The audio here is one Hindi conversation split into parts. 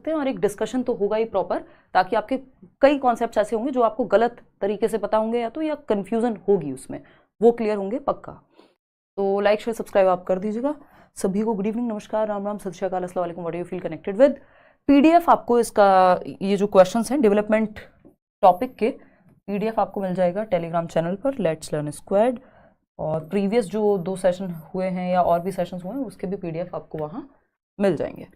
सकते हैं और एक डिस्कशन तो होगा ही प्रॉपर, ताकि आपके कई कॉन्सेप्ट्स ऐसे होंगे जो आपको गलत तरीके से पता होंगे या कंफ्यूजन होगी उसमें, वो क्लियर होंगे पक्का। तो लाइक शेयर सब्सक्राइब आप कर दीजिएगा। सभी को गुड इवनिंग, नमस्कार, राम राम, सत श्री अकाल, अस्सलाम वालेकुम, what do you feel connected with. PDF आपको इसका ये जो क्वेश्चंस हैं डेवलपमेंट टॉपिक के, पीडीएफ आपको मिल जाएगा टेलीग्राम चैनल पर लेट्स लर्न स्क्वाड, और प्रीवियस जो 2 सेशन हुए हैं या और भी सेशंस हुए हैं उसके भी पीडीएफ आपको वहाँ मिल जाएंगे।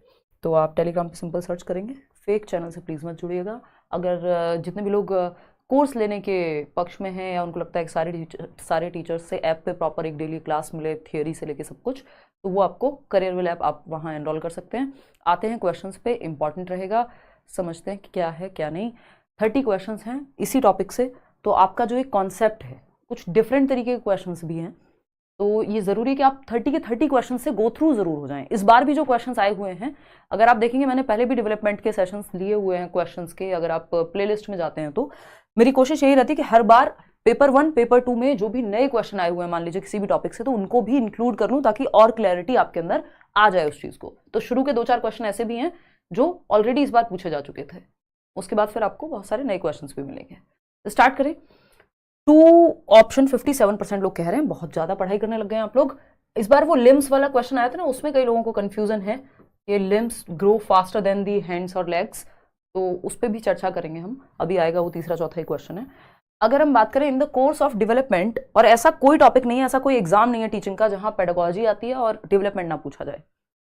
तो आप टेलीग्राम पे सिंपल सर्च करेंगे, फेक चैनल से प्लीज़ मत जुड़िएगा। अगर जितने भी लोग कोर्स लेने के पक्ष में हैं या उनको लगता है कि सारे टीचर्स से ऐप पे प्रॉपर एक डेली क्लास मिले, थियोरी से लेके सब कुछ, तो वो आपको करियर विल ऐप आप वहाँ एनरोल कर सकते हैं। आते हैं क्वेश्चंस पे, इंपॉर्टेंट रहेगा, समझते हैं कि क्या है क्या नहीं। 30 क्वेश्चंस हैं इसी टॉपिक से, तो आपका जो एक कॉन्सेप्ट है, कुछ डिफरेंट तरीके के क्वेश्चंस भी हैं, तो ये ज़रूरी है कि आप 30 के 30 क्वेश्चन से गो थ्रू ज़रूर हो जाएं। इस बार भी जो क्वेश्चंस आए हुए हैं, अगर आप देखेंगे मैंने पहले भी डेवलपमेंट के सेशंस लिए हुए हैं क्वेश्चंस के, अगर आप प्लेलिस्ट में जाते हैं तो मेरी कोशिश यही रहती है कि हर बार पेपर 1 पेपर 2 में जो भी नए क्वेश्चन आए हुए हैं मान लीजिए किसी भी टॉपिक से, तो उनको भी इंक्लूड कर लूँ ताकि और क्लैरिटी आपके अंदर आ जाए उस चीज़ को। तो शुरू के 2-4 क्वेश्चन ऐसे भी हैं जो ऑलरेडी इस बार पूछे जा चुके थे, उसके बाद फिर आपको बहुत सारे नए क्वेश्चन भी मिलेंगे। तो स्टार्ट करें। 2 ऑप्शन 57% लोग कह रहे हैं बहुत ज़्यादा पढ़ाई करने लग गए हैं आप लोग। इस बार वो लिम्स वाला क्वेश्चन आया था ना, उसमें कई लोगों को कंफ्यूजन है, ये limbs grow faster than the hands और लेग्स, तो उस पर भी चर्चा करेंगे हम, अभी आएगा वो तीसरा चौथा ही क्वेश्चन है। अगर हम बात करें in the course of development, और ऐसा कोई टॉपिक नहीं है, ऐसा कोई एग्जाम नहीं है टीचिंग का जहां पेडागोजी आती है और डेवलपमेंट ना पूछा जाए,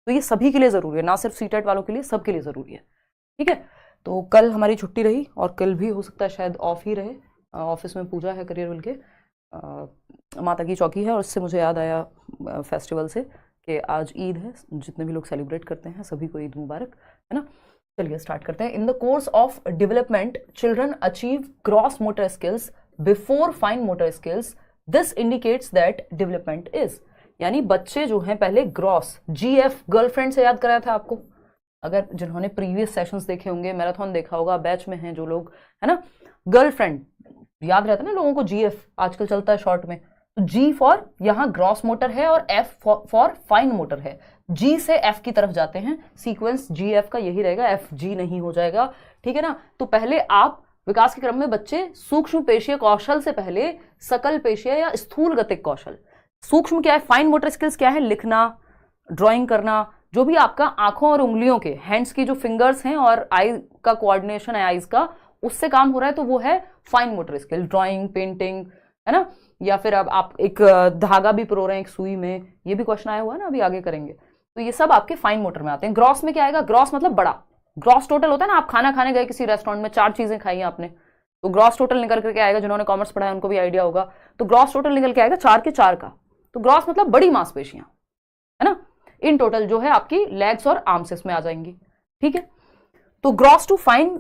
तो ये सभी के लिए जरूरी है, ना सिर्फ सीटेट वालों के लिए, सबके लिए जरूरी है। ठीक है, तो कल हमारी छुट्टी रही और कल भी हो सकता है शायद ऑफ ही रहे, ऑफिस में पूजा है करियर विल के, माता की चौकी है, और उससे मुझे याद आया फेस्टिवल से कि आज ईद है, जितने भी लोग सेलिब्रेट करते हैं सभी को ईद मुबारक, है ना। चलिए स्टार्ट करते हैं। In the course of development children achieve gross motor skills before fine motor skills, this indicates that development is, यानी बच्चे जो हैं पहले ग्रॉस, जीएफ गर्लफ्रेंड से याद कराया था आपको, अगर जिन्होंने प्रीवियस सेशंस देखे होंगे, मैराथन देखा होगा, बैच में हैं जो लोग, है ना, गर्लफ्रेंड याद रहता है ना लोगों को, जीएफ आजकल चलता है शॉर्ट में, तो जी फॉर यहाँ ग्रॉस मोटर है और एफ फॉर फाइन मोटर है, जी से एफ की तरफ जाते हैं, सीक्वेंस जी एफ का यही रहेगा, एफ जी नहीं हो जाएगा, ठीक है ना। तो पहले आप विकास के क्रम में बच्चे सूक्ष्म पेशीय कौशल से पहले सकल पेशीय या स्थूल गतिक कौशल, सूक्ष्म क्या है, फाइन मोटर स्किल्स क्या है, लिखना, ड्राइंग करना, जो भी आपका आंखों और उंगलियों के, हैंड्स की जो फिंगर्स हैं और आई का कोऑर्डिनेशन है आईज का, उससे काम हो रहा है, तो वो है fine motor skill, drawing, painting, है ना। या फिर अब आप एक धागा भी पिरो रहे हैं एक सुई में, ये भी क्वेश्चन आया हुआ है ना, अभी आगे करेंगे, तो ये सब आपके फाइन मोटर में आते हैं। ग्रॉस में क्या आएगा, ग्रॉस मतलब बड़ा, ग्रॉस टोटल होता है ना, आप खाना खाने गए किसी रेस्टोरेंट में, 4 चीजें खाई आपने, तो ग्रॉस टोटल निकल करके आएगा, जिन्होंने कॉमर्स पढ़ा है उनको भी आइडिया होगा, तो ग्रॉस टोटल निकल के आएगा 4 के 4 का, तो ग्रॉस मतलब बड़ी मांसपेशियां, है ना। इन टोटल जो है आपकी लेग्स और आर्म्स इसमें आ जाएंगी, ठीक है। तो ग्रॉस टू फाइन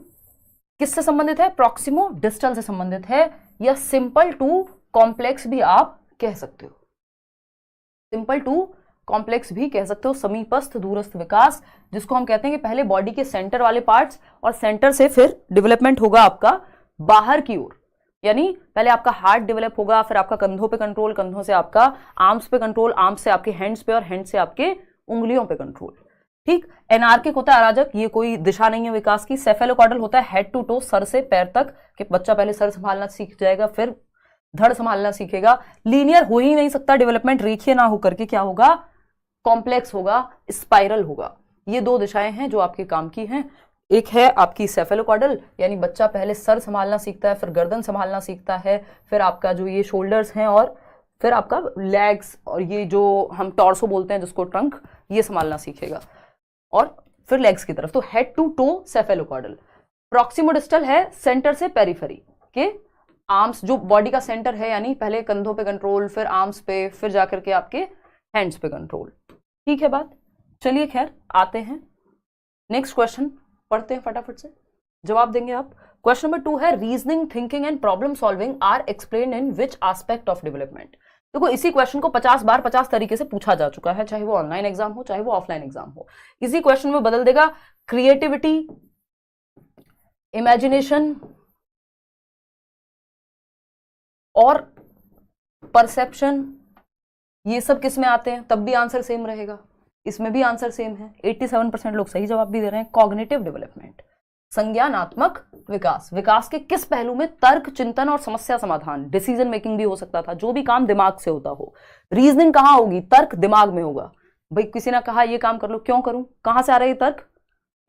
किससे संबंधित है, प्रॉक्सिमो डिस्टल से संबंधित है, या सिंपल टू कॉम्प्लेक्स भी आप कह सकते हो, सिंपल टू कॉम्प्लेक्स भी कह सकते हो, समीपस्थ दूरस्थ विकास, जिसको हम कहते हैं कि पहले बॉडी के सेंटर वाले पार्ट्स, और सेंटर से फिर डेवलपमेंट होगा आपका बाहर की ओर, यानी पहले आपका हार्ट डेवलप होगा, फिर आपका कंधों पे कंट्रोल, कंधों से आपका आर्म्स पे कंट्रोल, आर्म्स से आपके हैंड्स पे, और हैंड से आपके उंगलियों पे कंट्रोल, ठीक। एनार्किक होता है अराजक, ये कोई दिशा नहीं है विकास की। सेफेलोकॉर्डल होता है हेड टू टो, सर से पैर तक, कि बच्चा पहले सर संभालना सीख जाएगा फिर धड़ संभालना सीखेगा। लीनियर हो ही नहीं सकता डेवलपमेंट, रेखीय ना होकर के क्या होगा, कॉम्प्लेक्स होगा, स्पाइरल होगा। ये 2 दिशाएं हैं जो आपके काम की हैं। एक है आपकी सेफेलोकॉर्डल, यानी बच्चा पहले सर संभालना सीखता है, फिर गर्दन संभालना सीखता है, फिर आपका जो ये शोल्डर्स हैं, और फिर आपका लेग्स, और ये जो हम टॉर्सो बोलते हैं जिसको ट्रंक, ये संभालना सीखेगा, और फिर लेग्स की तरफ, तो हेड टू टो सेफेलोकॉर्डल। प्रॉक्सिमोडिस्टल है सेंटर से पेरिफेरी के, आर्म्स जो बॉडी का सेंटर है, यानी पहले कंधों पे कंट्रोल, फिर आर्म्स पे, फिर जाकर के आपके हैंड्स पे कंट्रोल, ठीक है बात। चलिए खैर आते हैं नेक्स्ट क्वेश्चन, पढ़ते हैं फटाफट से, जवाब देंगे आप। क्वेश्चन नंबर 2 है, reasoning, thinking and problem solving are explain in which aspect of development. देखो इसी क्वेश्चन को 50 बार 50 तरीके से पूछा जा चुका है, चाहे वो ऑनलाइन एग्जाम हो चाहे वो ऑफलाइन एग्जाम हो, इसी क्वेश्चन में बदल देगा। क्रिएटिविटी, इमेजिनेशन और परसेप्शन, ये सब किस में आते हैं, तब भी आंसर सेम रहेगा। इसमें भी आंसर सेम है, 87% लोग सही जवाब भी दे रहे हैं। कॉग्निटिव डेवलपमेंट, संज्ञानात्मक विकास, विकास के किस पहलू में? तर्क, चिंतन और समस्या समाधान, डिसीजन मेकिंग भी हो सकता था, जो भी काम दिमाग से होता हो। रीजनिंग कहाँ होगी? तर्क दिमाग में होगा। भाई किसी ने कहा ये काम कर लो, क्यों करूं? कहां से आ रहा है ये तर्क?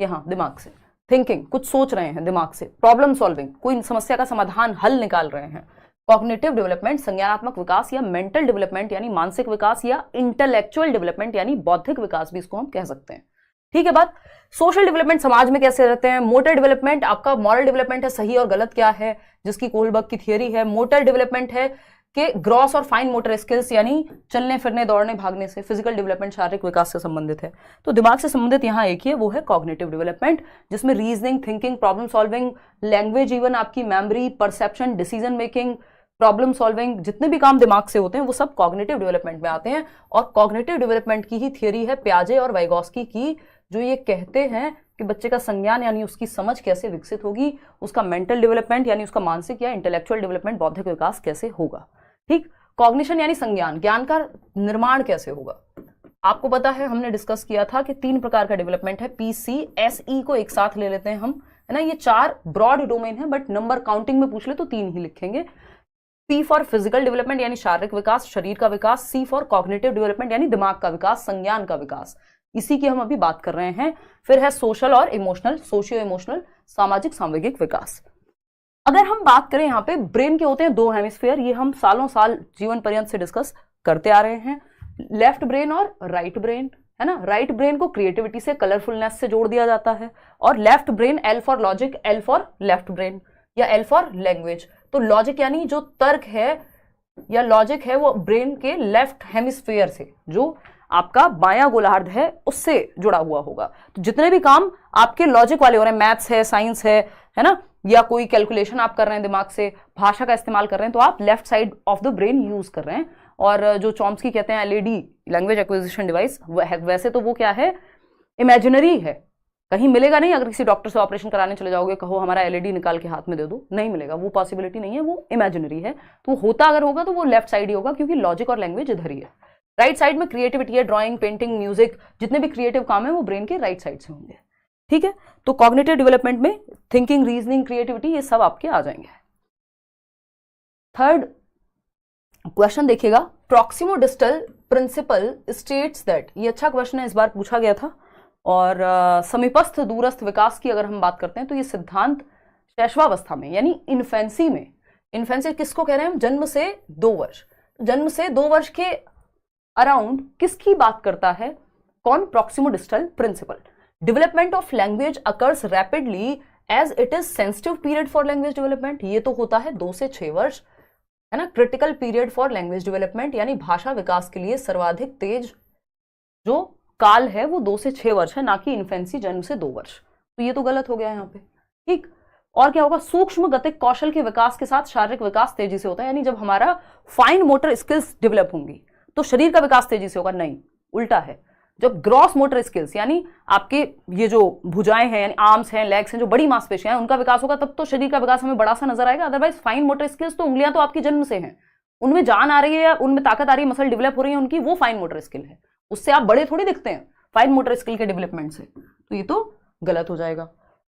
यहाँ दिमाग से। थिंकिंग, कुछ सोच रहे हैं दिमाग से। प्रॉब्लम सॉल्विंग, कोई समस्या का समाधान, हल निकाल रहे हैं। कॉग्निटिव डेवलपमेंट, संज्ञानात्मक विकास या मेंटल डेवलपमेंट यानी मानसिक विकास, या इंटेलेक्चुअल डेवलपमेंट यानी बौद्धिक विकास भी इसको हम कह सकते हैं। ठीक है बात। सोशल डेवलपमेंट, समाज में कैसे रहते हैं। मोटर डेवलपमेंट, आपका मॉरल डेवलपमेंट है, सही और गलत क्या है, जिसकी कोहलबर्ग की थियरी है। मोटर डेवलपमेंट है कि ग्रॉस और फाइन मोटर स्किल्स यानी चलने फिरने दौड़ने भागने से। फिजिकल डेवलपमेंट शारीरिक विकास से संबंधित है। तो दिमाग से संबंधित यहाँ एक ही है, वो है कॉग्निटिव डेवलपमेंट, जिसमें reasoning, thinking, problem solving, language, even आपकी memory, perception, decision making, problem solving, जितने भी काम दिमाग से होते हैं वो सब कॉग्निटिव डेवलपमेंट में आते हैं। और कॉग्निटिव डेवलपमेंट की ही थियरी है पियाजे और वाइगोस्की की, जो ये कहते हैं कि बच्चे का संज्ञान यानी उसकी समझ कैसे विकसित होगी, उसका मेंटल डेवलपमेंट यानी उसका मानसिक या इंटेलेक्चुअल डेवलपमेंट, बौद्धिक विकास कैसे होगा। ठीक। कॉग्निशन यानी संज्ञान, ज्ञान का निर्माण कैसे होगा। आपको पता है हमने डिस्कस किया था कि 3 प्रकार का डेवलपमेंट है, पीसी, एसई को एक साथ ले लेते हैं हम, है ना। ये 4 ब्रॉड डोमेन है, बट नंबर काउंटिंग में पूछ ले तो 3 ही लिखेंगे। पी फॉर फिजिकल डेवलपमेंट यानी शारीरिक विकास, शरीर का विकास। सी फॉर कॉग्निटिव डेवलपमेंट यानी दिमाग का विकास, संज्ञान का विकास, इसी की हम अभी बात कर रहे हैं। फिर है सोशल और इमोशनल, सोशियो इमोशनल, सामाजिक सांवेगिक विकास। अगर हम बात करें यहाँ पे ब्रेन के होते हैं 2 हेमिस्फीयर, ये हम सालों साल जीवन पर्यंत से डिस्कस करते आ रहे हैं, लेफ्ट ब्रेन और राइट ब्रेन, है ना। राइट ब्रेन को क्रिएटिविटी से, कलरफुलनेस से जोड़ दिया जाता है, और left brain, L for logic, L for left brain या एल फॉर लैंग्वेज। तो लॉजिक यानी जो तर्क है या लॉजिक है वो ब्रेन के लेफ्ट हेमिस्फीयर से, जो आपका बायां गोलार्ध है, उससे जुड़ा हुआ होगा। तो जितने भी काम आपके लॉजिक वाले हो रहे हैं, मैथ्स है, साइंस है ना, या कोई कैलकुलेशन आप कर रहे हैं दिमाग से, भाषा का इस्तेमाल कर रहे हैं, तो आप left side of the brain use कर रहे हैं। और जो चॉम्स्की कहते हैं एलईडी, लैंग्वेज एक्विजिशन डिवाइस, वैसे तो वो क्या है, इमेजिनरी है, कहीं मिलेगा नहीं। अगर किसी डॉक्टर से ऑपरेशन कराने चले जाओगे, कहो हमारा एलईडी निकाल के हाथ में दे दो, नहीं मिलेगा, वो पॉसिबिलिटी नहीं है, वो इमेजिनरी है। तो होता अगर होगा तो वो लेफ्ट साइड ही होगा, क्योंकि लॉजिक और लैंग्वेज इधर ही है। राइट साइड में क्रिएटिविटी है, ड्राइंग, पेंटिंग, म्यूजिक, जितने भी क्रिएटिव काम है वो ब्रेन के राइट साइड से होंगे। ठीक है। तो कॉग्निटिव डेवलपमेंट में थिंकिंग, रीजनिंग, क्रिएटिविटी, ये सब आपके आ जाएंगे। थर्ड क्वेश्चन देखिएगा, proximo distal principal states that, ये अच्छा क्वेश्चन है, इस बार पूछा गया था। और समीपस्थ दूरस्थ विकास की अगर हम बात करते हैं तो ये सिद्धांत शैशवावस्था में यानी इन्फेंसी में, इन्फेंसी किसको कह रहे हैं हम, जन्म से 2 वर्ष, जन्म से 2 वर्ष के अराउंड किसकी बात करता है, कौन, proximo distal principle. Development of language occurs rapidly as it is sensitive period for language development, ये तो होता है 2 से 6 वर्ष, है ना। Critical period for language development यानी भाषा विकास के लिए सर्वाधिक तेज जो काल है वो 2 से 6 वर्ष है, ना कि इन्फेंसी जन्म से 2 वर्ष। तो ये तो गलत हो गया यहाँ पे। ठीक। और क्या होगा, सूक्ष्म गतिक कौशल के विकास के साथ शारीरिक विकास तेजी से होता है, यानी जब हमारा फाइन मोटर स्किल्स डेवलप होंगी तो शरीर का विकास तेजी से होगा, नहीं उल्टा है। जब ग्रॉस मोटर स्किल्स यानी आपके ये जो भुजाएं हैं यानी आर्म्स हैं, लेग्स हैं, जो बड़ी मांसपेशियां हैं, उनका विकास होगा, तब तो शरीर का विकास हमें बड़ा सा नजर आएगा। अदरवाइज फाइन मोटर स्किल्स तो उंगलियां तो आपकी जन्म से हैं, उनमें जान आ रही है या उनमें ताकत आ रही है, मसल डेवलप हो रही है उनकी, वो फाइन मोटर स्किल है, उससे आप बड़े थोड़ी दिखते हैं फाइन मोटर स्किल के डेवलपमेंट से, तो ये तो गलत हो जाएगा।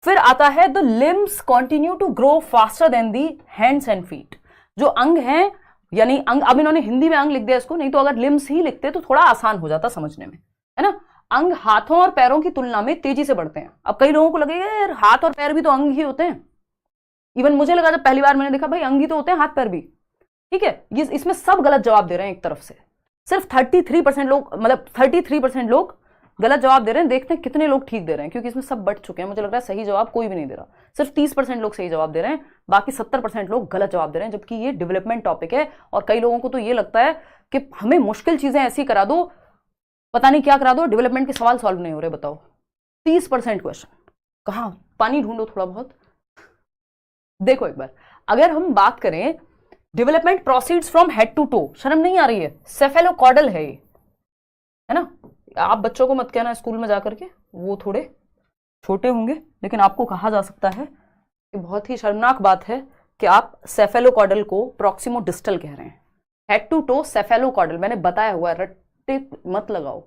फिर आता है the limbs continue to grow faster than the hands and feet, जो अंग हैं यानी अंग, अब इन्होंने हिंदी में अंग लिख दिया इसको, नहीं तो अगर लिम्स ही लिखते तो थोड़ा आसान हो जाता समझने में, है ना। अंग हाथों और पैरों की तुलना में तेजी से बढ़ते हैं। अब कई लोगों को लगेगा यार हाथ और पैर भी तो अंग ही होते हैं, इवन मुझे लगा जब पहली बार मैंने देखा भाई अंग ही तो होते हैं हाथ पैर भी। ठीक है, ये इसमें सब गलत जवाब दे रहे हैं एक तरफ से, सिर्फ 33% लोग, मतलब 33% लोग गलत जवाब दे रहे हैं। देखते हैं कितने लोग ठीक दे रहे हैं, क्योंकि इसमें सब बट चुके हैं। मुझे लग रहा है सही जवाब कोई भी नहीं दे रहा, सिर्फ 30% लोग सही जवाब दे रहे हैं, बाकी 70% लोग गलत जवाब दे रहे हैं, जबकि ये डेवलपमेंट टॉपिक है। और कई लोगों को तो ये लगता है कि हमें मुश्किल चीजें ऐसी करा दो, पता नहीं क्या करा दो, डेवलपमेंट के सवाल सॉल्व नहीं हो रहे। बताओ 30% क्वेश्चन, कहाँ पानी ढूंढो थोड़ा बहुत। देखो एक बार अगर हम बात करें, development proceeds from head to toe, शर्म नहीं आ रही है, सेफेलोकॉर्डल है ये, है ना। आप बच्चों को मत कहना स्कूल में जाकर के, वो थोड़े छोटे होंगे, लेकिन आपको कहा जा सकता है कि बहुत ही शर्मनाक बात है कि आप सेफेलोकॉर्डल को प्रॉक्सिमो डिस्टल कह रहे हैं। हेड टू टो सेफेलोकॉर्डल, मैंने बताया हुआ है, रट्टे मत लगाओ,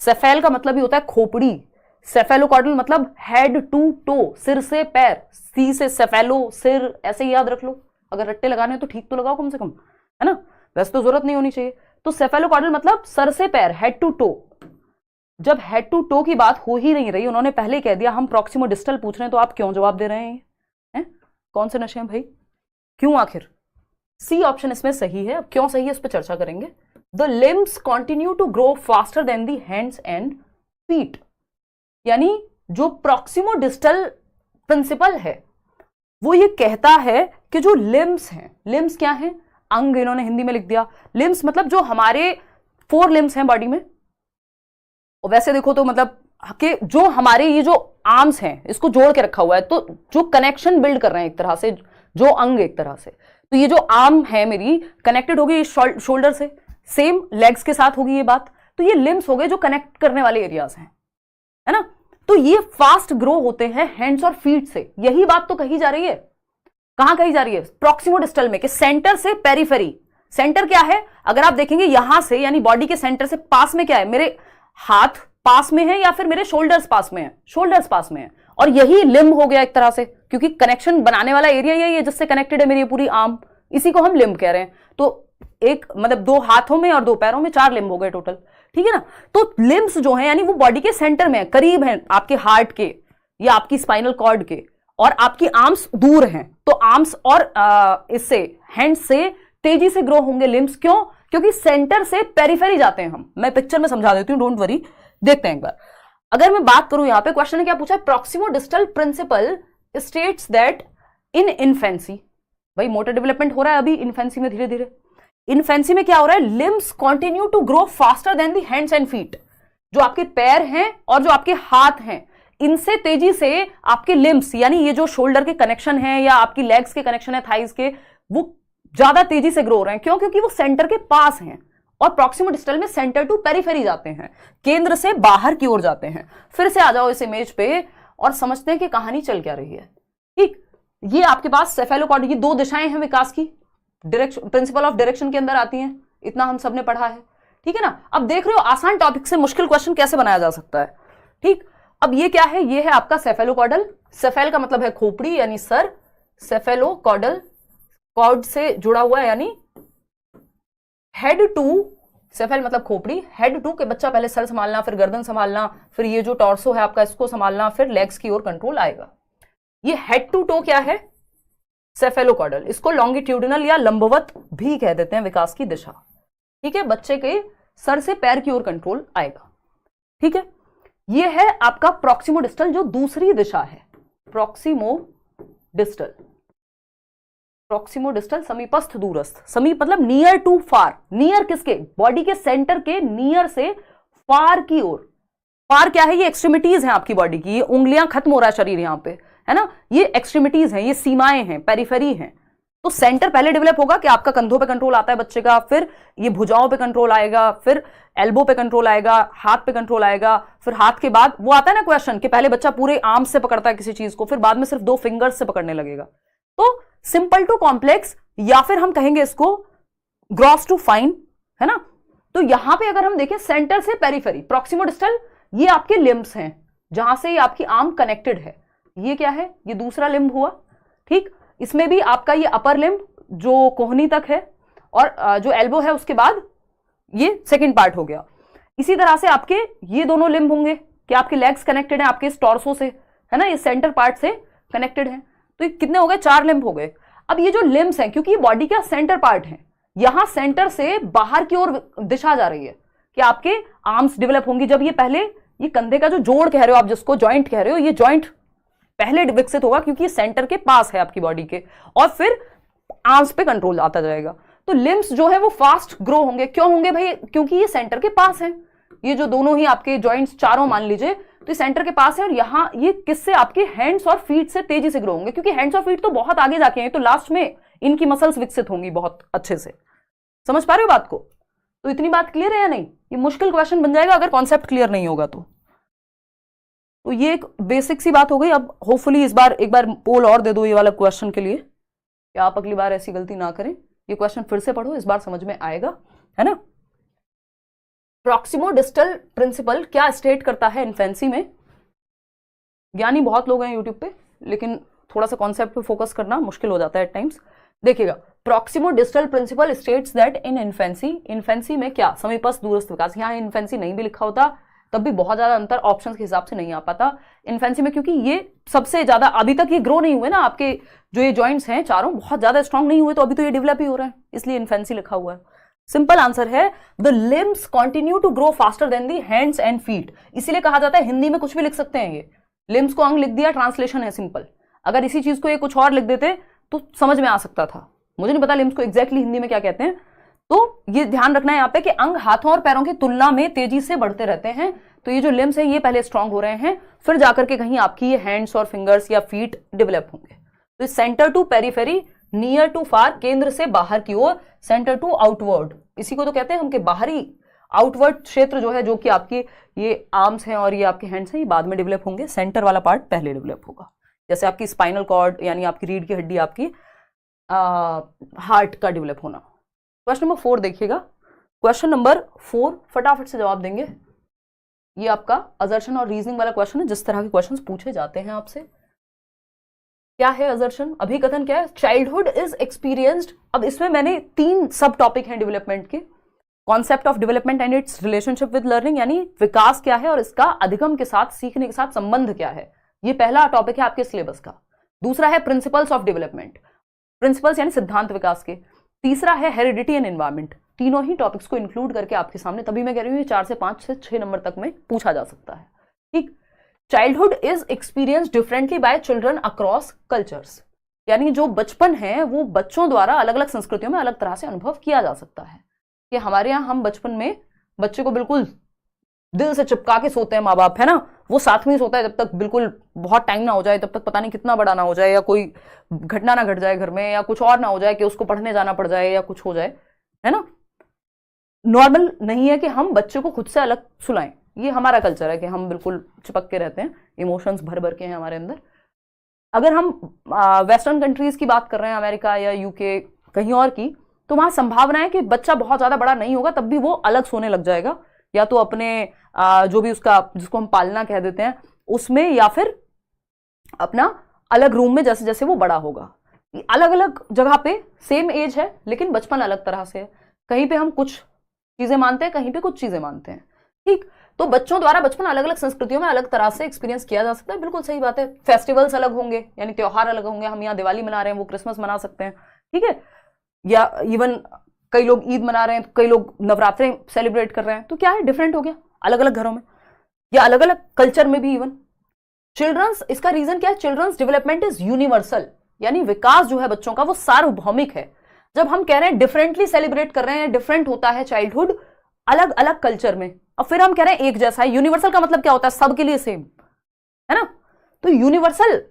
सेफेल का मतलब ही होता है खोपड़ी, सेफेलोकॉर्डल मतलब हेड टू टो, सिर से पैर, सी से सेफेलो सिर, ऐसे ही याद रख लो। अगर रट्टे लगाने हैं तो ठीक तो लगाओ कम से कम, है ना, वैसे तो जरूरत नहीं होनी चाहिए। तो सेफेलोकॉर्डल मतलब सर से पैर, हेड टू टो। जब हेड टू टो की बात हो ही नहीं रही, उन्होंने पहले कह दिया हम प्रॉक्सिमो डिस्टल पूछ रहे हैं, तो आप क्यों जवाब दे रहे हैं? कौन से नशे हैं भाई, क्यों आखिर? सी ऑप्शन इसमें सही है। अब क्यों सही है इस पर चर्चा करेंगे। The limbs continue to grow faster than the hands and feet, यानी जो प्रॉक्सिमो डिस्टल प्रिंसिपल है वो ये कहता है कि जो लिम्स हैं, लिम्स क्या हैं? अंग, इन्होंने हिंदी में लिख दिया। लिम्स मतलब जो हमारे 4 लिम्स हैं बॉडी में, और वैसे देखो तो मतलब कि जो हमारे ये जो आर्म्स हैं इसको जोड़ के रखा हुआ है, तो जो कनेक्शन बिल्ड कर रहे हैं एक तरह से, जो अंग एक तरह से, तो ये जो आर्म है मेरी कनेक्टेड होगी शोल्डर से, सेम लेग्स के साथ होगी ये बात, तो ये लिम्स हो गए जो कनेक्ट करने वाले एरियाज हैं, है ना। तो ये फास्ट ग्रो होते हैं हैंड्स और फीट से। यही बात तो कही जा रही है। कहां कही जा रही है? प्रॉक्सिमो डिस्टल में, कि सेंटर से पेरिफेरी। सेंटर क्या है? अगर आप देखेंगे यहां से, यानी बॉडी के सेंटर से पास में क्या है? मेरे हाथ पास में है या फिर मेरे शोल्डर्स पास में है? शोल्डर्स पास में है। और यही लिम्ब हो गया एक तरह से, क्योंकि कनेक्शन बनाने वाला एरिया यही है जिससे कनेक्टेड है मेरी पूरी आर्म, इसी को हम लिम्ब कह रहे हैं। तो एक मतलब 2 हाथों में और 2 पैरों में 4 लिम्ब हो गए टोटल, ठीक है ना। तो लिम्ब्स जो है यानी वो बॉडी के सेंटर में है, करीब है आपके हार्ट के या आपकी स्पाइनल कॉर्ड के, और आपकी आर्म्स दूर हैं। तो आर्म्स और इससे हैंड से तेजी से ग्रो होंगे लिम्ब्स। क्यों? क्योंकि सेंटर से पेरिफेरी जाते हैं हम। मैं पिक्चर में समझा देती हूं, डोंट वरी, देखते हैं एक बार। अगर मैं बात करूं, यहां पे क्वेश्चन ने क्या पूछा? Proximo distal principal states that in infancy, भाई मोटर डेवलपमेंट हो रहा है अभी इन्फेंसी में, धीरे धीरे। इन्फेंसी में क्या हो रहा है? Limbs continue to grow faster than the hands and feet. जो आपके पैर हैं और जो आपके हाथ हैं, इनसे तेजी से आपके लिम्स, यानी ये जो शोल्डर के कनेक्शन है या आपकी लेग्स के कनेक्शन है थाइज के, वो ज्यादा तेजी से ग्रो हो रहे हैं। क्यों? क्योंकि वो सेंटर के पास हैं। और प्रॉक्सिमो डिस्टल में सेंटर टू पेरिफेरी जाते हैं, केंद्र से बाहर की ओर जाते हैं। फिर से आ जाओ इस इमेज पे और समझते हैं कि कहानी चल क्या रही है। ठीक, ये आपके पास सेफेलोकॉर्ड, ये 2 दिशाएं हैं विकास की, डायरेक्शन, प्रिंसिपल ऑफ डायरेक्शन के अंदर आती हैं। इतना हम सबने पढ़ा है, ठीक है ना। अब देख रहे हो आसान टॉपिक से मुश्किल क्वेश्चन कैसे बनाया जा सकता है। ठीक, अब ये क्या है? ये है आपका सेफेलोकॉर्डल। सेफेल का मतलब है खोपड़ी यानी सर, सेफेलोकॉर्डल कॉर्ड से जुड़ा हुआ है, यानी हेड टू, सेफेल मतलब खोपड़ी, हेड टू के बच्चा पहले सर संभालना, फिर गर्दन संभालना, फिर ये जो टॉर्सो है आपका इसको संभालना, फिर लेग्स की ओर कंट्रोल आएगा। ये हेड टू टो क्या है? सेफेलोकॉर्डल। इसको लॉन्गिट्यूडिनल या लंबवत भी कह देते हैं, विकास की दिशा। ठीक है, बच्चे के सर से पैर की ओर कंट्रोल आएगा। ठीक है, ये है आपका प्रॉक्सिमो डिस्टल, जो दूसरी दिशा है। प्रॉक्सिमो डिस्टल, प्रॉक्सिमो डिस्टल समीपस्थ दूरस्थ। समीप मतलब नियर टू फार। नियर किसके? बॉडी के सेंटर के नियर से फार की ओर। फार क्या है? ये एक्सट्रीमिटीज हैं आपकी बॉडी की, ये उंगलियां खत्म हो रहा है शरीर यहां पे, है ना, ये एक्सट्रीमिटीज हैं, ये सीमाएं हैं, पेरिफेरी हैं। तो सेंटर पहले डेवलप होगा कि आपका कंधों पे कंट्रोल आता है बच्चे का, फिर ये भुजाओं पे कंट्रोल आएगा, फिर एल्बो पे कंट्रोल आएगा, हाथ पे कंट्रोल आएगा, फिर हाथ के बाद वो आता है ना क्वेश्चन कि पहले बच्चा पूरे आर्म से पकड़ता है किसी चीज को, फिर बाद में सिर्फ 2 फिंगर्स से पकड़ने लगेगा। तो सिंपल टू कॉम्प्लेक्स, या फिर हम कहेंगे इसको ग्रॉस टू फाइन, है ना। तो यहां पे अगर हम देखें सेंटर से पेरिफेरी, प्रॉक्सिमो डिस्टल, ये आपके लिम्ब्स हैं जहां से ये आपकी आर्म कनेक्टेड है। ये क्या है? ये दूसरा लिम्ब हुआ। ठीक, इसमें भी आपका ये अपर लिम्ब जो कोहनी तक है, और जो एल्बो है उसके बाद ये सेकंड पार्ट हो गया। इसी तरह से आपके ये दोनों लिम्ब होंगे कि आपके लेग्स कनेक्टेड हैं आपके टॉर्सो से, है ना, ये सेंटर पार्ट से कनेक्टेड है। तो ये कितने हो गए? 4 लिम्ब हो गए। अब ये जो लिम्ब्स हैं, क्योंकि ये बॉडी का सेंटर पार्ट है, यहां सेंटर से बाहर की ओर दिशा जा रही है कि आपके आर्म्स डेवलप होंगी। जब ये पहले ये कंधे का जो जोड़ कह रहे हो आप, जिसको जॉइंट कह रहे हो, ये जॉइंट पहले विकसित होगा क्योंकि ये सेंटर के पास है आपकी बॉडी के, और फिर आर्म्स पे कंट्रोल आता जाएगा। तो लिम्ब्स जो है वो फास्ट ग्रो होंगे। क्यों होंगे भाई? क्योंकि ये सेंटर के पास है। ये जो दोनों ही आपके जॉइंट्स चारों मान लीजिए, तो ये सेंटर के पास है, और यहां ये किससे? आपके हैंड्स और फीट से तेजी से ग्रो होंगे, क्योंकि हैंड्स और फीट तो बहुत आगे जाके हैं, तो लास्ट में इनकी मसल्स विकसित होंगी बहुत अच्छे से। समझ पा रहे हो बात को? तो इतनी बात क्लियर है या नहीं? ये मुश्किल क्वेश्चन बन जाएगा अगर कॉन्सेप्ट क्लियर नहीं होगा तो ये एक बेसिक सी बात हो गई। अब होपफुली इस बार एक बार पोल और दे दो ये वाला क्वेश्चन के लिए, कि आप अगली बार ऐसी गलती ना करें। ये क्वेश्चन फिर से पढ़ो, इस बार समझ में आएगा, है ना। प्रॉक्सिमो डिस्टल प्रिंसिपल क्या स्टेट करता है इन्फेंसी में? ज्ञानी बहुत लोग हैं यूट्यूब पे, लेकिन थोड़ा सा कॉन्सेप्ट पे फोकस करना मुश्किल हो जाता है एट टाइम्स। देखिएगा, proximo distal principal states that in infancy में क्या, समीपस्थ दूरस्थ विकास, यहाँ इन्फेंसी नहीं भी लिखा होता तब भी बहुत ज्यादा अंतर ऑप्शन के हिसाब से नहीं आ पाता इन्फेंसी में, क्योंकि ये सबसे ज्यादा अभी तक ये ग्रो नहीं हुए ना, आपके जो ये जॉइंट्स हैं चारों बहुत ज्यादा स्ट्रांग नहीं हुए, तो अभी तो ये डेवलप ही हो रहा है, इसलिए इन्फेंसी लिखा हुआ है। सिंपल आंसर है the limbs continue to grow faster than the hands and feet, इसीलिए कहा जाता है, हिंदी में कुछ भी लिख सकते हैं, ये लिम्स को अंग लिख दिया, ट्रांसलेशन है सिंपल। अगर इसी चीज को ये कुछ और लिख देते तो समझ में आ सकता था, मुझे नहीं पता लिम्स को एग्जैक्टली हिंदी में क्या कहते हैं। तो ये ध्यान रखना है यहाँ पे कि अंग हाथों और पैरों की तुलना में तेजी से बढ़ते रहते हैं, तो ये जो लिम्स हैं ये पहले स्ट्रांग हो रहे हैं, फिर जाकर के कहीं आपकी ये हैंड्स और फिंगर्स या फीट डेवलप होंगे। तो center to periphery, near to far, केंद्र से बाहर की ओर, सेंटर टू आउटवर्ड, इसी को तो कहते हैं हम कि बाहरी आउटवर्ड क्षेत्र जो है, जो कि आपके ये आर्म्स हैं और ये आपके हैंड्स हैं, ये बाद में डेवलप होंगे, सेंटर वाला पार्ट पहले डेवलप होगा। जैसे आपकी स्पाइनल कॉर्ड यानी आपकी रीढ़ की हड्डी, आपकी हार्ट का डेवलप होना। क्वेश्चन नंबर 4 देखिएगा, क्वेश्चन नंबर 4 फटाफट से जवाब देंगे, ये आपका असर्शन और रीजनिंग वाला क्वेश्चन है, जिस तरह के क्वेश्चंस पूछे जाते हैं आपसे। क्या है असर्शन, अभिकथन क्या है? चाइल्डहुड इज एक्सपीरियंस्ड, अब इसमें मैंने 3 सब टॉपिक हैं डेवलपमेंट के, concept of development and it's relationship with learning, यानी विकास क्या है और इसका अधिगम के साथ, सीखने के साथ संबंध क्या है, ये पहला टॉपिक है आपके सिलेबस का। दूसरा है प्रिंसिपल्स ऑफ डेवलपमेंट, प्रिंसिपल्स यानी सिद्धांत विकास के। तीसरा है हेरिडिटी एंड एनवायरमेंट। तीनों ही टॉपिक्स को इंक्लूड करके आपके सामने, तभी मैं कह रही हूँ 4 से 5 से 6 नंबर तक में पूछा जा सकता है। ठीक, childhood is experience differently by children across cultures, यानी जो बचपन है वो बच्चों द्वारा अलग अलग संस्कृतियों में अलग तरह से अनुभव किया जा सकता है। कि हमारे यहाँ हम बचपन में बच्चे को बिल्कुल दिल से चिपका के सोते हैं माँ बाप, है ना, वो साथ में ही सोता है जब तक बिल्कुल बहुत टाइम ना हो जाए, तब तक पता नहीं कितना बड़ा ना हो जाए, या कोई घटना ना घट जाए घर में, या कुछ और ना हो जाए कि उसको पढ़ने जाना पड़ जाए या कुछ हो जाए, है ना। नॉर्मल नहीं है कि हम बच्चे को खुद से अलग सुलाएं, ये हमारा कल्चर है कि हम बिल्कुल चिपक के रहते हैं, इमोशंस भर भर के हैं हमारे अंदर। अगर हम वेस्टर्न कंट्रीज की बात कर रहे हैं, अमेरिका या यूके कहीं और की, तो वहां संभावना है कि बच्चा बहुत ज्यादा बड़ा नहीं होगा तब भी वो अलग सोने लग जाएगा, या तो अपने जो भी उसका, जिसको हम पालना कह देते हैं, उसमें, या फिर अपना अलग रूम में, जैसे जैसे वो बड़ा होगा। अलग अलग जगह पे सेम एज है लेकिन बचपन अलग तरह से है, कहीं पे हम कुछ चीजें मानते हैं, कहीं पे कुछ चीजें मानते हैं। ठीक, तो बच्चों द्वारा बचपन अलग अलग संस्कृतियों में अलग तरह से एक्सपीरियंस किया जा सकता है, बिल्कुल सही बात है। फेस्टिवल्स अलग होंगे, यानी त्योहार अलग होंगे, हम यहाँ दिवाली मना रहे हैं, वो क्रिसमस मना सकते हैं, ठीक है, या इवन कई लोग ईद मना रहे हैं, कई लोग नवरात्रे सेलिब्रेट कर रहे हैं, तो क्या है, डिफरेंट हो गया अलग अलग घरों में या अलग अलग कल्चर में भी। इवन चिल्ड्रंस, इसका रीजन क्या है, चिल्ड्रंस डेवलपमेंट इज यूनिवर्सल, यानी विकास जो है बच्चों का वो सार्वभौमिक है। जब हम कह रहे हैं डिफरेंटली सेलिब्रेट कर रहे हैं, डिफरेंट होता है चाइल्डहुड अलग अलग कल्चर में, और फिर हम कह रहे हैं एक जैसा है। यूनिवर्सल का मतलब क्या होता है, सबके लिए सेम, है ना। तो यूनिवर्सल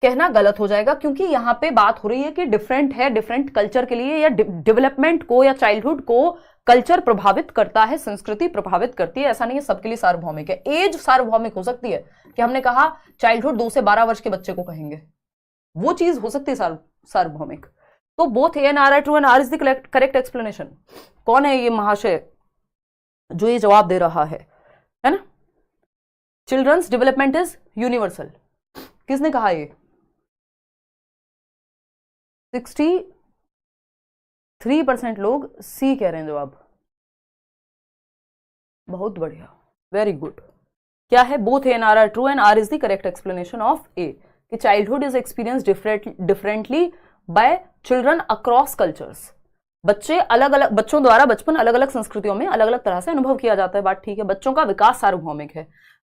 कहना गलत हो जाएगा, क्योंकि यहां पे बात हो रही है कि डिफरेंट है, डिफरेंट कल्चर के लिए, या डेवलपमेंट को या चाइल्डहुड को कल्चर प्रभावित करता है, संस्कृति प्रभावित करती है, ऐसा नहीं है सबके लिए सार्वभौमिक है। एज सार्वभौमिक हो सकती है, कि हमने कहा चाइल्डहुड 2 से 12 वर्ष के बच्चे को कहेंगे, वो चीज हो सकती है सार्वभौमिक। तो both A and R are true and R is the correct explanation. कौन है ये महाशय जो ये जवाब दे रहा है ना। चिल्ड्रंस डेवलपमेंट इज यूनिवर्सल, किसने कहा ये? 63% लोग सी कह रहे हैं जवाब, बहुत बढ़िया, वेरी गुड। क्या है, both A and R are true and R is the correct explanation of A, कि childhood is experience differently by children across cultures. बच्चे अलग अलग, बच्चों द्वारा बचपन अलग अलग संस्कृतियों में अलग अलग तरह से अनुभव किया जाता है, बात ठीक है। बच्चों का विकास सार्वभौमिक है।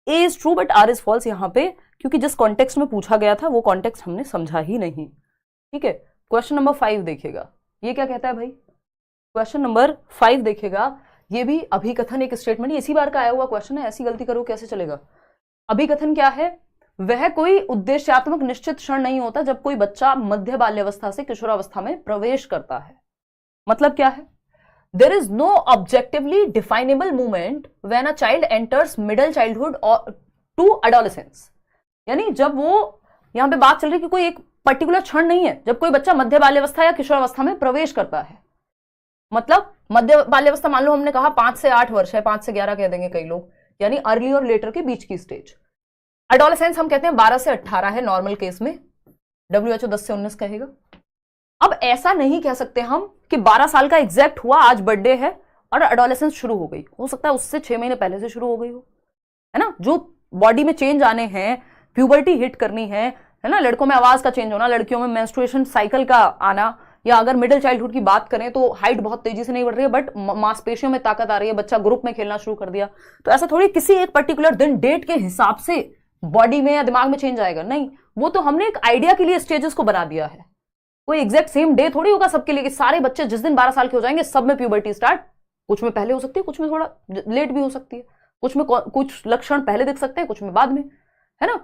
A is true but R is false यहाँ पे, क्योंकि जिस कॉन्टेक्स्ट में पूछा गया था वो कॉन्टेक्स्ट हमने समझा ही नहीं, ठीक है। क्वेश्चन नंबर 5 देखिएगा, ये क्या कहता है भाई, क्वेश्चन नंबर 5 देखिएगा, ये भी अभिकथन एक स्टेटमेंट, इसी बार का आया हुआ क्वेश्चन है, ऐसी गलती करो कैसे चलेगा। अभिकथन क्या है, वह कोई उद्देश्यात्मक निश्चित क्षण नहीं होता जब कोई बच्चा मध्य बाल्यावस्था से किशोरावस्था में प्रवेश करता है। मतलब क्या है, there is no objectively definable movement when a child enters middle childhood to adolescence, यानी जब वो, यहां पे बात चल रही है कि कोई एक पर्टिकुलर क्षण नहीं है जब कोई बच्चा मध्य बाल्यावस्था या किशोरावस्था में प्रवेश करता है। मतलब मध्य बाल्यावस्था मान लो हमने कहा 5 से 8 वर्ष है, 5 से 11 कह देंगे कई लोग, यानी अर्ली और लेटर के बीच की स्टेज। एडोलेसेंस हम कहते हैं 12 से 18 है नॉर्मल केस में, WHO 10 से 19 कहेगा। अब ऐसा नहीं कह सकते हम कि 12 साल का एग्जैक्ट हुआ, आज बर्थडे है और एडोलेसेंस शुरू हो गई, हो सकता है उससे 6 महीने पहले से शुरू हो गई हो, है ना। जो बॉडी में चेंज आने हैं, प्यूबर्टी हिट करनी है ना, लड़कों में आवाज का चेंज होना, लड़कियों में मेंस्ट्रुएशन साइकिल का आना, या अगर मिडिल चाइल्डहुड की बात करें तो हाइट बहुत तेजी से नहीं बढ़ रही है बट मांसपेशियों में ताकत आ रही है, बच्चा ग्रुप में खेलना शुरू कर दिया, तो ऐसा थोड़ी किसी एक पर्टिकुलर दिन डेट के हिसाब से बॉडी में या दिमाग में चेंज आएगा, नहीं, वो तो हमने एक आइडिया के लिए स्टेजेस को बना दिया है। कोई एग्जैक्ट सेम डे थोड़ी होगा सबके लिए कि सारे बच्चे जिस दिन 12 साल के हो जाएंगे सब में प्यूबर्टी स्टार्ट, कुछ में पहले हो सकती है, कुछ में थोड़ा लेट भी हो सकती है, कुछ में कुछ लक्षण पहले दिख सकते हैं, कुछ में बाद में, है ना।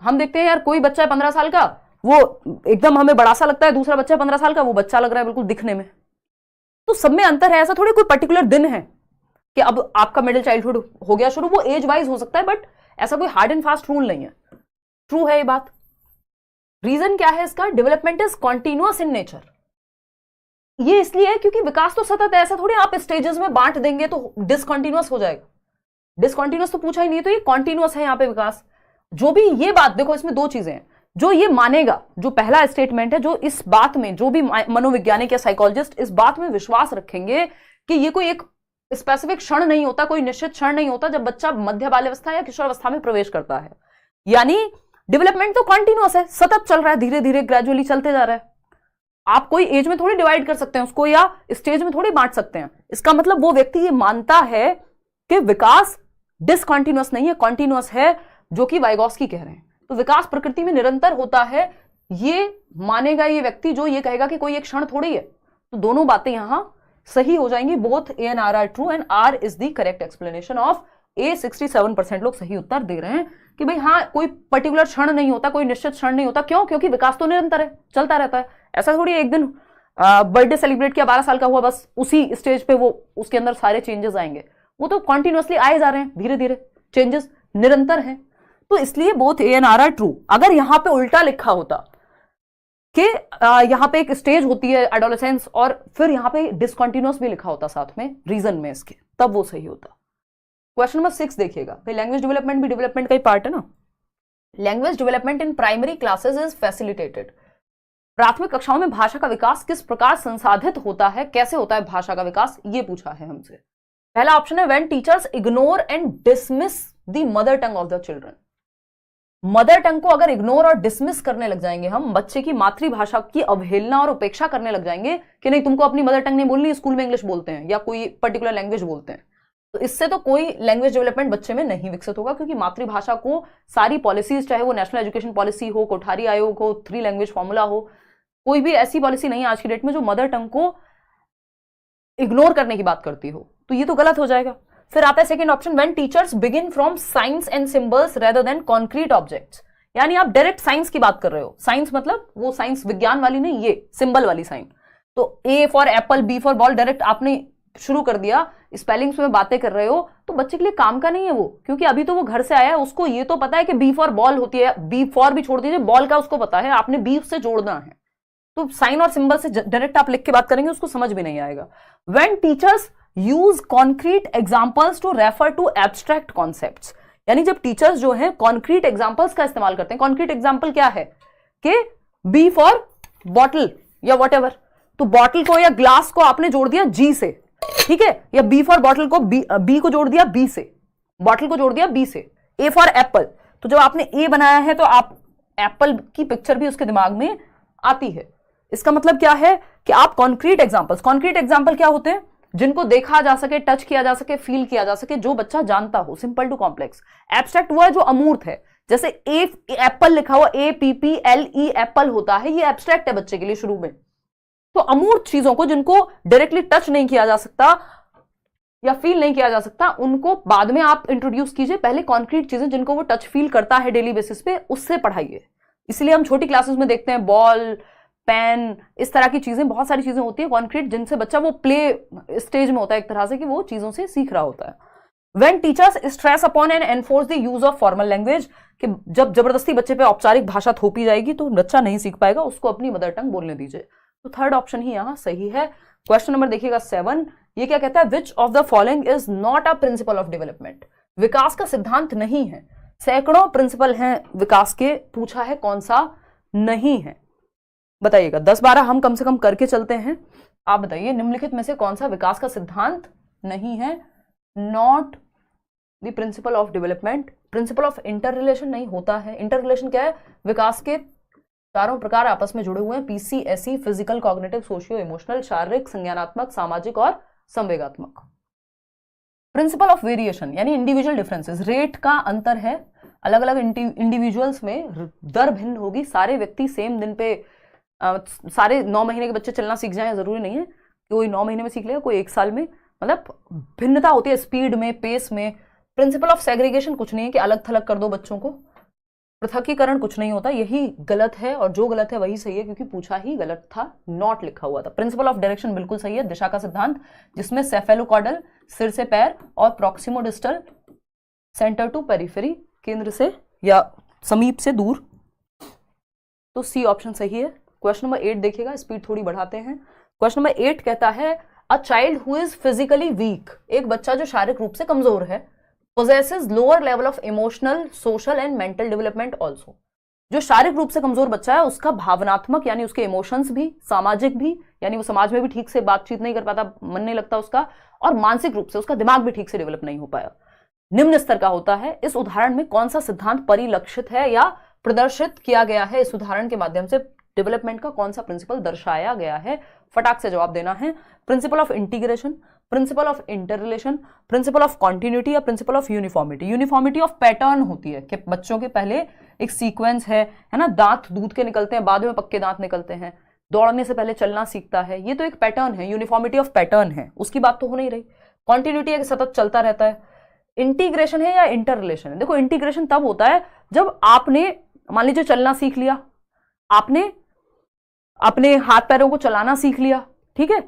हम देखते हैं यार कोई बच्चा है 15 साल का, वो एकदम हमें बड़ा सा लगता है, दूसरा बच्चा 15 साल का, वो बच्चा लग रहा है बिल्कुल दिखने में, तो सब में अंतर है। ऐसा थोड़ी कोई पर्टिकुलर दिन है कि अब आपका मिडिल चाइल्डहुड हो गया शुरू, वो एज वाइज हो सकता है बट ऐसा कोई हार्ड एंड फास्ट रूल नहीं है। ट्रू है ये बात। रीजन क्या है इसका? Development is continuous in nature. ये इसलिए है क्योंकि विकास तो सतत है, ऐसा थोड़ी आप स्टेजेस में बांट देंगे तो डिसकॉन्टिन्यूअस हो जाएगा। डिसकॉन्टिन्यूअस तो पूछा ही नहीं, तो ये कॉन्टिन्यूअस है यहाँ पे विकास। जो भी ये बात देखो, इसमें दो चीजें हैं, जो ये मानेगा, जो पहला स्टेटमेंट है, जो इस बात में, जो भी मनोवैज्ञानिक या साइकोलॉजिस्ट इस बात में विश्वास रखेंगे कि ये कोई एक स्पेसिफिक क्षण नहीं होता, कोई निश्चित क्षण नहीं होता जब बच्चा मध्य बाल्यावस्था या किशोरावस्था में प्रवेश करता है, यानी डेवलपमेंट तो कॉन्टिन्यूअस है, सतत चल रहा है, धीरे धीरे ग्रेजुअली चलते जा रहा है। आप कोई एज में थोड़ी डिवाइड कर सकते हैं उसको या स्टेज में थोड़ी बांट सकते हैं। इसका मतलब वो व्यक्ति ये मानता है कि विकास डिसकॉन्टिन्यूअस नहीं है, कॉन्टिन्यूअस है, जो कि वाइगोस्की कह रहे हैं। तो विकास प्रकृति में निरंतर होता है, ये मानेगा ये व्यक्ति जो ये कहेगा कि कोई एक क्षण थोड़ी है। तो दोनों बातें यहां सही हो जाएंगी, both A and R are true and R is the correct explanation of A. 67% लोग सही उत्तर दे रहे हैं कि भाई हाँ, कोई पर्टिकुलर क्षण नहीं होता, कोई निश्चित क्षण नहीं होता। क्यों? क्योंकि विकास तो निरंतर है, चलता रहता है। ऐसा थोड़ी एक दिन बर्थडे सेलिब्रेट किया, 12 साल का हुआ, बस उसी स्टेज पे वो उसके अंदर सारे चेंजेस आएंगे। वो तो कॉन्टिन्यूअसली आए जा रहे हैं, धीरे धीरे चेंजेस निरंतर हैं। तो इसलिए both A and R are true. अगर यहां पे उल्टा लिखा होता कि यहां पे एक स्टेज होती है एडोलेसेंस और फिर यहां पे डिसकंटिन्यूअस भी लिखा होता साथ में रीजन में इसके, तब वो सही होता। क्वेश्चन नंबर 6 देखिएगा, लैंग्वेज डेवलपमेंट भी डेवलपमेंट का ही पार्ट है ना। Language development in primary classes is facilitated. प्राथमिक कक्षाओं में भाषा का विकास किस प्रकार संसाधित होता है, कैसे होता है भाषा का विकास, ये पूछा है हमसे। पहला ऑप्शन है when teachers ignore and dismiss the mother tongue of the children. Mother tongue को अगर इग्नोर और डिसमिस करने लग जाएंगे हम, बच्चे की मातृभाषा की अवहेलना और उपेक्षा करने लग जाएंगे कि नहीं तुमको अपनी मदर टंग नहीं बोलनी, स्कूल में इंग्लिश बोलते हैं या कोई पर्टिकुलर लैंग्वेज बोलते हैं, तो इससे तो कोई लैंग्वेज डेवलपमेंट बच्चे में नहीं विकसित होगा। क्योंकि मातृभाषा को सारी पॉलिसीज, चाहे वो नेशनल एजुकेशन पॉलिसी हो, कोठारी आयोग हो, 3 लैंग्वेज फॉर्मूला हो, कोई भी ऐसी पॉलिसी नहीं है आज की डेट में जो मदर टंग को इग्नोर करने की बात करती हो, तो ये तो गलत हो जाएगा। फिर आता है second option, when teachers begin from science and symbols rather than concrete objects. यानी आप डायरेक्ट साइंस की बात कर रहे हो, साइंस मतलब वो साइंस विज्ञान वाली नहीं, ये सिंबल वाली साइन। तो A for apple, B for ball direct आपने शुरू कर दिया, स्पेलिंग्स में बातें कर रहे हो, तो बच्चे के लिए काम का नहीं है वो। क्योंकि अभी तो वो घर से आया है, उसको ये तो पता है कि बी फॉर बॉल होती है, बी फॉर भी छोड़ दीजिए, बॉल का उसको पता है, आपने बी से जोड़ना है। तो साइन और सिंबल से डायरेक्ट आप लिख के बात करेंगे उसको समझ भी नहीं आएगा। When teachers use concrete examples to refer to abstract concepts. यानी जब टीचर्स जो हैं कॉन्क्रीट एग्जांपल्स का इस्तेमाल करते हैं। कॉन्क्रीट एग्जांपल क्या है कि बी फॉर बॉटल या व्हाटएवर, तो बॉटल को या ग्लास को आपने जोड़ दिया जी से, ठीक है, या बी फॉर बॉटल को बी को जोड़ दिया बी से, बॉटल को जोड़ दिया बी से। ए फॉर एप्पल, तो जब आपने ए बनाया है तो आप एप्पल की पिक्चर भी उसके दिमाग में आती है। इसका मतलब क्या है कि आप कॉन्क्रीट एग्जांपल्स, कॉन्क्रीट एग्जांपल क्या होते हैं? जिनको देखा जा सके, टच किया जा सके, फील किया जा सके, जो बच्चा जानता हो, सिंपल टू कॉम्प्लेक्स। एब्स्ट्रैक्ट वो है जो अमूर्त है, जैसे ए एप्पल लिखा हुआ, APPLE एप्पल होता है, ये एब्स्ट्रैक्ट है बच्चे के लिए शुरू में। तो अमूर्त चीजों को जिनको डायरेक्टली टच नहीं किया जा सकता या फील नहीं किया जा सकता, उनको बाद में आप इंट्रोड्यूस कीजिए। पहले कॉन्क्रीट चीजें जिनको वो टच फील करता है डेली बेसिस पे, उससे पढ़ाइए। इसलिए हम छोटी क्लासेस में देखते हैं बॉल, पेन, इस तरह की चीजें, बहुत सारी चीजें होती है कॉन्क्रीट, जिनसे बच्चा वो प्ले स्टेज में होता है एक तरह से, कि वो चीजों से सीख रहा होता है। When teachers stress upon and enforce the use of formal language, कि जब जबरदस्ती बच्चे पे औपचारिक भाषा थोपी जाएगी तो बच्चा नहीं सीख पाएगा, उसको अपनी मदर टंग बोलने दीजिए। तो थर्ड ऑप्शन ही यहां सही है। क्वेश्चन नंबर देखिएगा 7, ये क्या कहता है, which of the following is not a principle of development. विकास का सिद्धांत नहीं है। सैकड़ों प्रिंसिपल हैं विकास के, पूछा है कौन सा नहीं है। बताइएगा, 10-12 हम कम से कम करके चलते हैं। आप बताइए निम्नलिखित में से कौन सा विकास का सिद्धांत नहीं है, not the principal of development. Principal of inter relation नहीं होता है। इंटर रिलेशन क्या है, विकास के चारों प्रकार आपस में जुड़े हुए हैं, पीसीएसई, फिजिकल, कॉग्निटिव, सोशियो इमोशनल, शारीरिक, संज्ञानात्मक, सामाजिक और संवेगात्मक। प्रिंसिपल ऑफ वेरिएशन यानी इंडिविजुअल डिफरेंसेस, रेट का अंतर है, अलग अलग इंडिविजुअल्स में दर भिन्न होगी। सारे व्यक्ति सेम दिन पे सारे 9 महीने के बच्चे चलना सीख जाएं जरूरी नहीं है, कोई 9 महीने में सीख लेगा, कोई 1 साल में, मतलब भिन्नता होती है स्पीड में, पेस में। प्रिंसिपल ऑफ सेग्रीगेशन कुछ नहीं है कि अलग थलग कर दो बच्चों को, पृथकीकरण कुछ नहीं होता, यही गलत है और जो गलत है वही सही है क्योंकि पूछा ही गलत था, नॉट लिखा हुआ था। प्रिंसिपल ऑफ डायरेक्शन बिल्कुल सही है, दिशा का सिद्धांत, जिसमें सेफेलोकॉर्डल सिर से पैर और प्रॉक्सिमोडिस्टल सेंटर टू पेरिफेरी केंद्र से या समीप से दूर, तो सी ऑप्शन सही है। क्वेश्चन नंबर 8 देखिएगा, स्पीड थोड़ी बढ़ाते हैं। क्वेश्चन नंबर 8 कहता है a child who is physically weak, एक बच्चा जो शारीरिक रूप से कमजोर है, possesses lower level of emotional, social and mental development also। जो शारीरिक रूप से कमजोर बच्चा है उसका भावनात्मक यानी उसके इमोशंस भी, सामाजिक भी यानी वो समाज में भी ठीक से बातचीत नहीं कर पाता, मन नहीं लगता उसका, और मानसिक रूप से उसका दिमाग भी ठीक से डेवलप नहीं हो पाया, निम्न स्तर का होता है। इस उदाहरण में कौन सा सिद्धांत परिलक्षित है या प्रदर्शित किया गया है, इस उदाहरण के माध्यम से डेवलपमेंट का कौन सा प्रिंसिपल दर्शाया गया है, फटाक से जवाब देना है। Principle of integration, principle of interrelation, principle of continuity या principle of uniformity. Uniformity of pattern होती है कि बच्चों के पहले एक सीक्वेंस है ना, दांत दूध के निकलते हैं, बाद में पक्के दांत निकलते हैं, दौड़ने से पहले चलना सीखता है, ये तो एक पैटर्न है, यूनिफॉर्मिटी ऑफ पैटर्न है, उसकी बात तो हो नहीं रही। कॉन्टिन्यूटी है कि सतत चलता रहता है। इंटीग्रेशन है या इंटर रिलेशन है, देखो इंटीग्रेशन तब होता है जब आपने मान लीजिए चलना सीख लिया, आपने अपने हाथ पैरों को चलाना सीख लिया, ठीक है,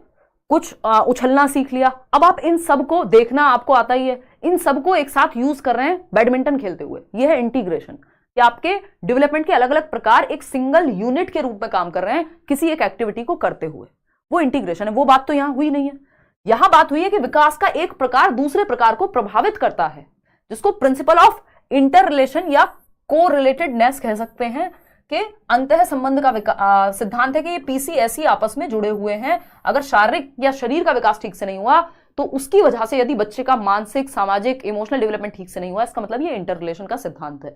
कुछ उछलना सीख लिया, अब आप इन सबको देखना आपको आता ही है, इन सबको एक साथ यूज कर रहे हैं बैडमिंटन खेलते हुए, यह है इंटीग्रेशन, कि आपके डेवलपमेंट के अलग अलग प्रकार एक सिंगल यूनिट के रूप में काम कर रहे हैं किसी एक एक्टिविटी को करते हुए, वो इंटीग्रेशन है। वो बात तो यहां हुई नहीं है, यहां बात हुई है कि विकास का एक प्रकार दूसरे प्रकार को प्रभावित करता है, जिसको प्रिंसिपल ऑफ इंटर रिलेशन या को रिलेटेडनेस कह सकते हैं, कि अंतः संबंध का सिद्धांत है कि ये पीसीएसई आपस में जुड़े हुए हैं। अगर शारीरिक या शरीर का विकास ठीक से नहीं हुआ तो उसकी वजह से यदि बच्चे का मानसिक, सामाजिक, इमोशनल डेवलपमेंट ठीक से नहीं हुआ, इसका मतलब ये इंटर रिलेशन का सिद्धांत है।